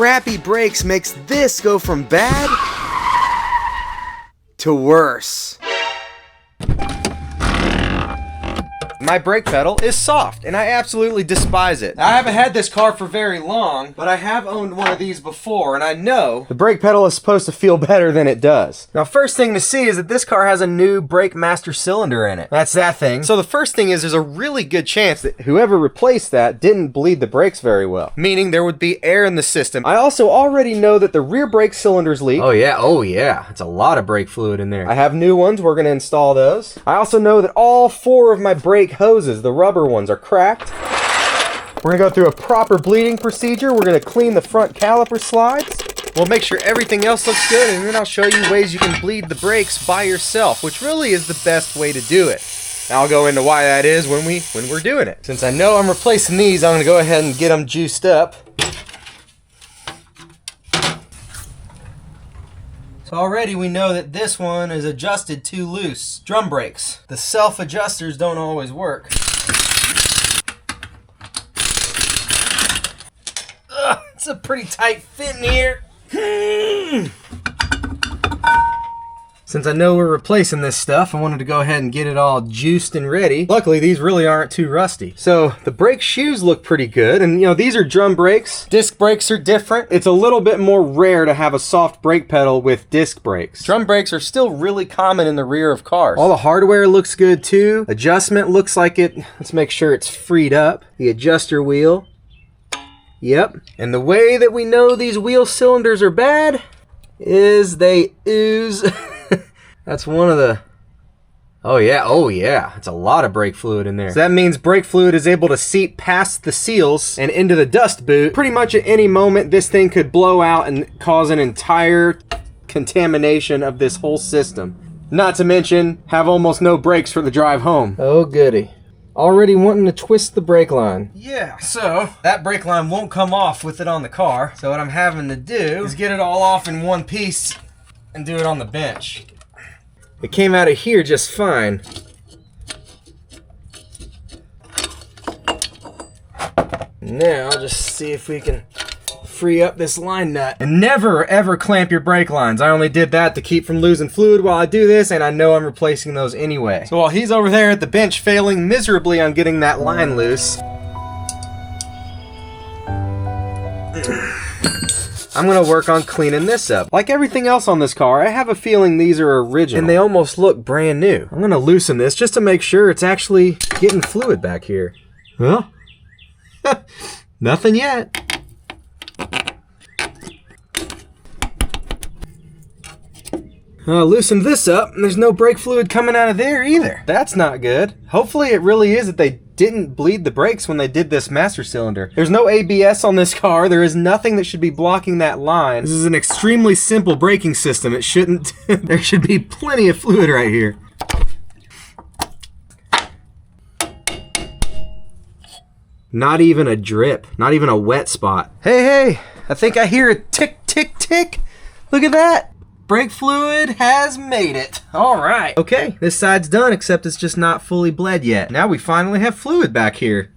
crappy brakes makes this go from bad to worse. My brake pedal is soft, and I absolutely despise it. I haven't had this car for very long, but I have owned one of these before, and I know the brake pedal is supposed to feel better than it does. Now, first thing to see is that this car has a new brake master cylinder in it. That's that thing. So the first thing is there's a really good chance that whoever replaced that didn't bleed the brakes very well, meaning there would be air in the system. I also already know that the rear brake cylinders leak. Oh yeah, it's a lot of brake fluid in there. I have new ones, we're gonna install those. I also know that all 4 of my brake hoses, the rubber ones, are cracked. We're gonna go through a proper bleeding procedure. We're gonna clean the front caliper slides. We'll make sure everything else looks good, and then I'll show you ways you can bleed the brakes by yourself, which really is the best way to do it. I'll go into why that is when we're doing it. Since I know I'm replacing these, I'm gonna go ahead and get them juiced up. So already we know that this one is adjusted too loose. Drum brakes. The self-adjusters don't always work. Ugh, it's a pretty tight fit in here. Since I know we're replacing this stuff, I wanted to go ahead and get it all juiced and ready. Luckily, these really aren't too rusty. So the brake shoes look pretty good. And you know, these are drum brakes. Disc brakes are different. It's a little bit more rare to have a soft brake pedal with disc brakes. Drum brakes are still really common in the rear of cars. All the hardware looks good too. Adjustment looks like it. Let's make sure it's freed up. The adjuster wheel. Yep. And the way that we know these wheel cylinders are bad is they ooze. That's one of the... Oh yeah, it's a lot of brake fluid in there. So that means brake fluid is able to seep past the seals and into the dust boot. Pretty much at any moment, this thing could blow out and cause an entire contamination of this whole system. Not to mention, have almost no brakes for the drive home. Oh goody. Already wanting to twist the brake line. Yeah, so that brake line won't come off with it on the car. So what I'm having to do is get it all off in one piece and do it on the bench. It came out of here just fine. Now I'll just see if we can free up this line nut. And never ever clamp your brake lines. I only did that to keep from losing fluid while I do this, and I know I'm replacing those anyway. So while he's over there at the bench failing miserably on getting that line loose, I'm gonna work on cleaning this up. Like everything else on this car, I have a feeling these are original. And they almost look brand new. I'm gonna loosen this just to make sure it's actually getting fluid back here. Well, nothing yet. I loosened this up, and there's no brake fluid coming out of there either. That's not good. Hopefully it really is that they didn't bleed the brakes when they did this master cylinder. There's no ABS on this car. There is nothing that should be blocking that line. This is an extremely simple braking system. It shouldn't... There should be plenty of fluid right here. Not even a drip. Not even a wet spot. Hey, I think I hear a tick, tick, tick. Look at that. Brake fluid has made it. All right. Okay, this side's done, except it's just not fully bled yet. Now we finally have fluid back here.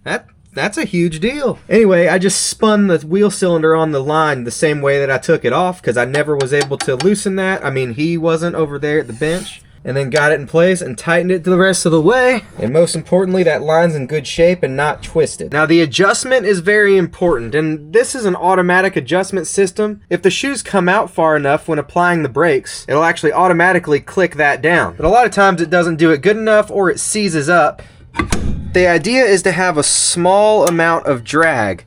That's a huge deal. Anyway, I just spun the wheel cylinder on the line the same way that I took it off, because I never was able to loosen that. I mean, he wasn't over there at the bench. And then got it in place and tightened it the rest of the way. And most importantly, that line's in good shape and not twisted. Now the adjustment is very important, and this is an automatic adjustment system. If the shoes come out far enough when applying the brakes, it'll actually automatically click that down. But a lot of times it doesn't do it good enough, or it seizes up. The idea is to have a small amount of drag.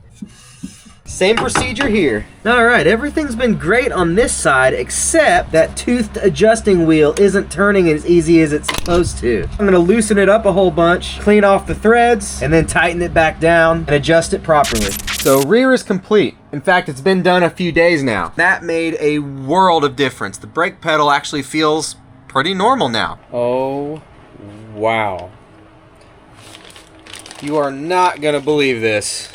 Same procedure here. Alright, everything's been great on this side, except that toothed adjusting wheel isn't turning as easy as it's supposed to. I'm gonna loosen it up a whole bunch, clean off the threads, and then tighten it back down and adjust it properly. So rear is complete. In fact, it's been done a few days now. That made a world of difference. The brake pedal actually feels pretty normal now. Oh, wow. You are not gonna believe this.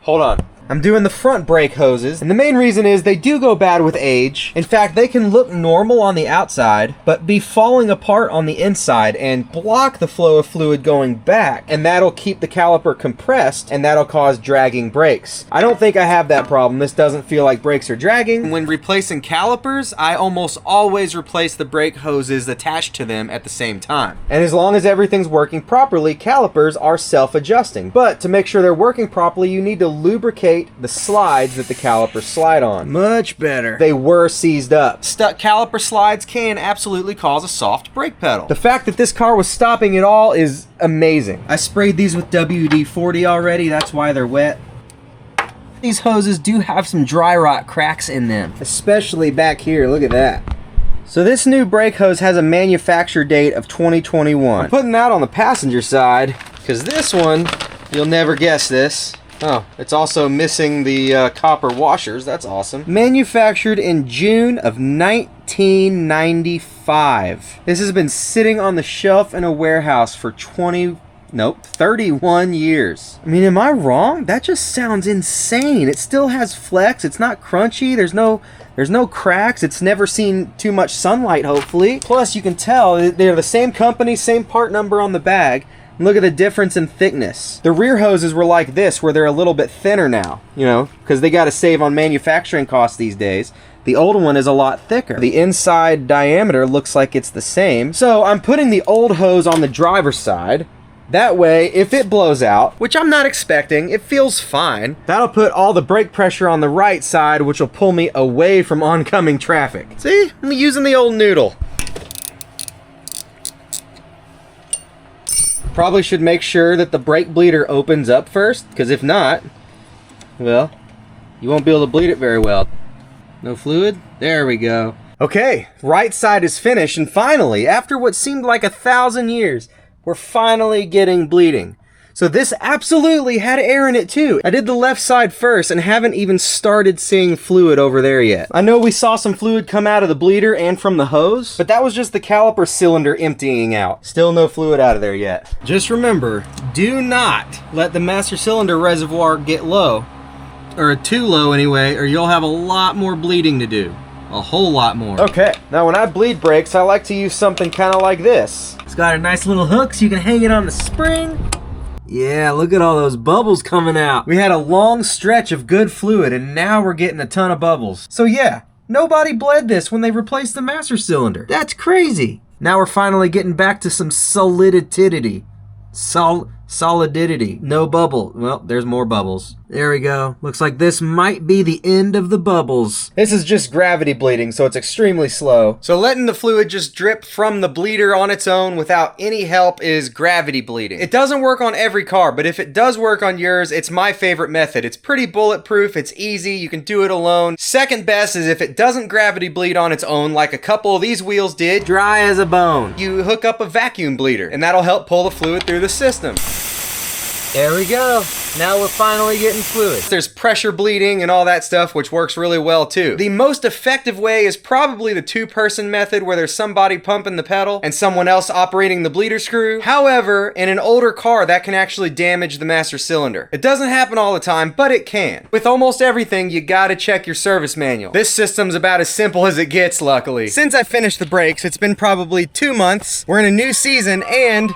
Hold on. I'm doing the front brake hoses, and the main reason is they do go bad with age. In fact, they can look normal on the outside, but be falling apart on the inside and block the flow of fluid going back, and that'll keep the caliper compressed, and that'll cause dragging brakes. I don't think I have that problem. This doesn't feel like brakes are dragging. When replacing calipers, I almost always replace the brake hoses attached to them at the same time. And as long as everything's working properly, calipers are self-adjusting. But to make sure they're working properly, you need to lubricate the slides that the calipers slide on. Much better. They were seized up. Stuck caliper slides can absolutely cause a soft brake pedal. The fact that this car was stopping it all is amazing. I sprayed these with WD-40 already, that's why they're wet. These hoses do have some dry rot cracks in them, especially back here, look at that. So this new brake hose has a manufacture date of 2021. I'm putting that on the passenger side, because this one, you'll never guess this. Oh, it's also missing the copper washers. That's awesome. Manufactured in June of 1995. This has been sitting on the shelf in a warehouse for 31 years. I mean, am I wrong? That just sounds insane. It still has flex. It's not crunchy. There's no cracks. It's never seen too much sunlight, hopefully. Plus, you can tell they're the same company, same part number on the bag. Look at the difference in thickness. The rear hoses were like this, where they're a little bit thinner now, you know, because they got to save on manufacturing costs these days. The old one is a lot thicker. The inside diameter looks like it's the same. So I'm putting the old hose on the driver's side. That way, if it blows out, which I'm not expecting, it feels fine. That'll put all the brake pressure on the right side, which will pull me away from oncoming traffic. See, I'm using the old noodle. Probably should make sure that the brake bleeder opens up first, because if not, well, you won't be able to bleed it very well. No fluid? There we go. Okay, right side is finished, and finally, after what seemed like 1,000 years, we're finally getting bleeding. So this absolutely had air in it too. I did the left side first and haven't even started seeing fluid over there yet. I know we saw some fluid come out of the bleeder and from the hose, but that was just the caliper cylinder emptying out. Still no fluid out of there yet. Just remember, do not let the master cylinder reservoir get low, or too low anyway, or you'll have a lot more bleeding to do. A whole lot more. Okay, now when I bleed brakes, I like to use something kind of like this. It's got a nice little hook so you can hang it on the spring. Yeah, look at all those bubbles coming out. We had a long stretch of good fluid, and now we're getting a ton of bubbles. So yeah, nobody bled this when they replaced the master cylinder. That's crazy. Now we're finally getting back to some solidity. Solidity. No bubble. Well, there's more bubbles. There we go. Looks like this might be the end of the bubbles. This is just gravity bleeding, so it's extremely slow. So letting the fluid just drip from the bleeder on its own without any help is gravity bleeding. It doesn't work on every car, but if it does work on yours, it's my favorite method. It's pretty bulletproof, it's easy, you can do it alone. Second best is if it doesn't gravity bleed on its own, like a couple of these wheels did, dry as a bone. You hook up a vacuum bleeder, and that'll help pull the fluid through the system. There we go. Now we're finally getting fluid. There's pressure bleeding and all that stuff, which works really well too. The most effective way is probably the two-person method, where there's somebody pumping the pedal and someone else operating the bleeder screw. However, in an older car, that can actually damage the master cylinder. It doesn't happen all the time, but it can. With almost everything, you gotta check your service manual. This system's about as simple as it gets, luckily. Since I finished the brakes, it's been probably 2 months. We're in a new season, and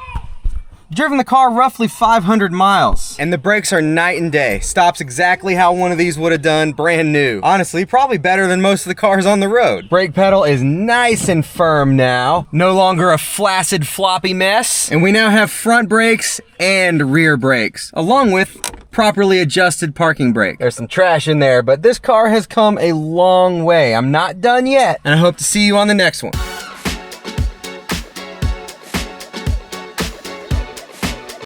driven the car roughly 500 miles. And the brakes are night and day. Stops exactly how one of these would have done brand new. Honestly, probably better than most of the cars on the road. Brake pedal is nice and firm now. No longer a flaccid, floppy mess. And we now have front brakes and rear brakes, along with properly adjusted parking brake. There's some trash in there, but this car has come a long way. I'm not done yet, and I hope to see you on the next one.